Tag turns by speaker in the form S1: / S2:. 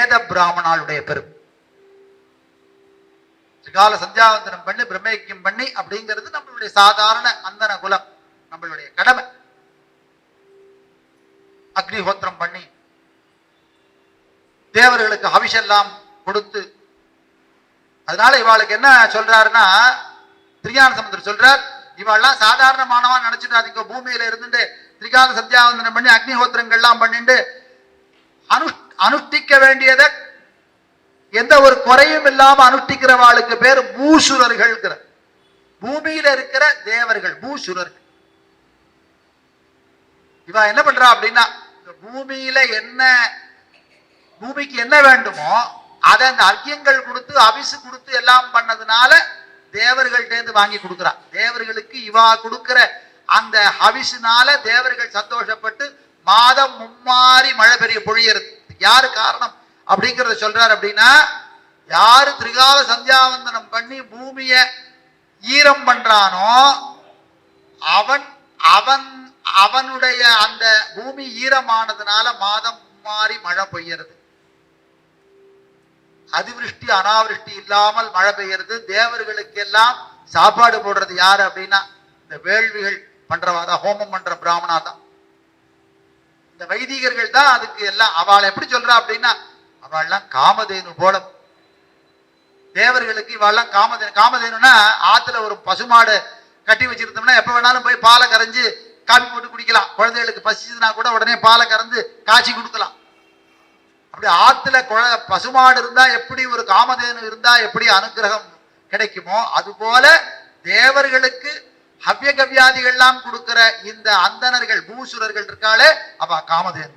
S1: வேத பிராமணாளுடைய பெருமை. திரிகால சந்தியாவந்தனம் பண்ணி பிரம்மயக்கியம் பண்ணி அப்படிங்கிறது நம்மளுடைய சாதாரண அந்தன குலம், நம்மளுடைய கடமை. அக்னிஹோத்திரம் பண்ணி தேவர்களுக்கு ஹவிஷெல்லாம் கொடுத்து, அதனால இவாளுக்கு என்ன சொல்றாருன்னா, திரியான சமுத்திரம் சொல்றார், இவாள்லாம் சாதாரணமானவா நினைச்சுட்டாதீங்க. பூமியில இருந்துட்டு திரிகால சந்தியாவந்தனம் பண்ணி அக்னிஹோத்திரங்கள்லாம் பண்ணிட்டு அனுஷ்டிக்க வேண்டியதை எந்த ஒரு குறையும் இல்லாம அனுஷ்டிக்கிறவாளுக்கு பேர் பூசுரர்கள். பூமியில இருக்கிற தேவர்கள் பூசுரர்கள். இவ என்ன பண்றா அப்படின்னா, இந்த பூமியில என்ன, பூமிக்கு என்ன வேண்டுமோ அதை அந்த அர்க்கியங்கள் கொடுத்து அபிசு கொடுத்து எல்லாம் பண்ணதுனால தேவர்கள்டேந்து வாங்கி கொடுக்குறா. தேவர்களுக்கு இவா கொடுக்கிற அந்த ஹவிசுனால தேவர்கள் சந்தோஷப்பட்டு மாதம் மும்மாறி மழை பெரிய பொழியறது. யாரு காரணம் அப்படிங்கிறத சொல்றாரு அப்படின்னா, யாரு திரிகால சந்தியாவந்தனம் பண்ணி பூமிய ஈரம் பண்றானோ அவன் அவன் அவனுடைய அந்த பூமி ஈரமானதுனால மாதம் மும்மாறி மழை பெய்யறது. அதிவிருஷ்டி அனாவிருஷ்டி இல்லாமல் மழை பெய்யறது. தேவர்களுக்கு எல்லாம் சாப்பாடு போடுறது யாரு அப்படின்னா, இந்த வேள்விகள் பண்றவாதான், ஹோமம் பண்ற பிராமணா தான். இந்த வைதிகர்கள் தான் அதுக்கு எல்லாம். அவள் எப்படி சொல்றா அப்படின்னா, அவள்லாம் காமதேனு போல. தேவர்களுக்கு இவாள்லாம் காமதேனு. காமதேனுனா ஆத்துல ஒரு பசுமாடு கட்டி வச்சிருந்தோம்னா எப்ப வேணாலும் போய் பாலை கரைஞ்சு காபி போட்டு குடிக்கலாம். குழந்தைகளுக்கு பசிச்சுதுன்னா கூட உடனே பாலை கறந்து காய்ச்சி கொடுக்கலாம். அப்படி ஆத்துல பசுமாடு இருந்தா எப்படி ஒரு காமதேனு இருந்தா எப்படி அனுகிரகம் கிடைக்குமோ, அது போல தேவர்களுக்கு ஹவ்ய கவ்யாதிகள்லாம் கொடுக்கிற இந்த அந்தணர்கள் பூசுரர்கள் இருக்காளே அவ காமதேனு.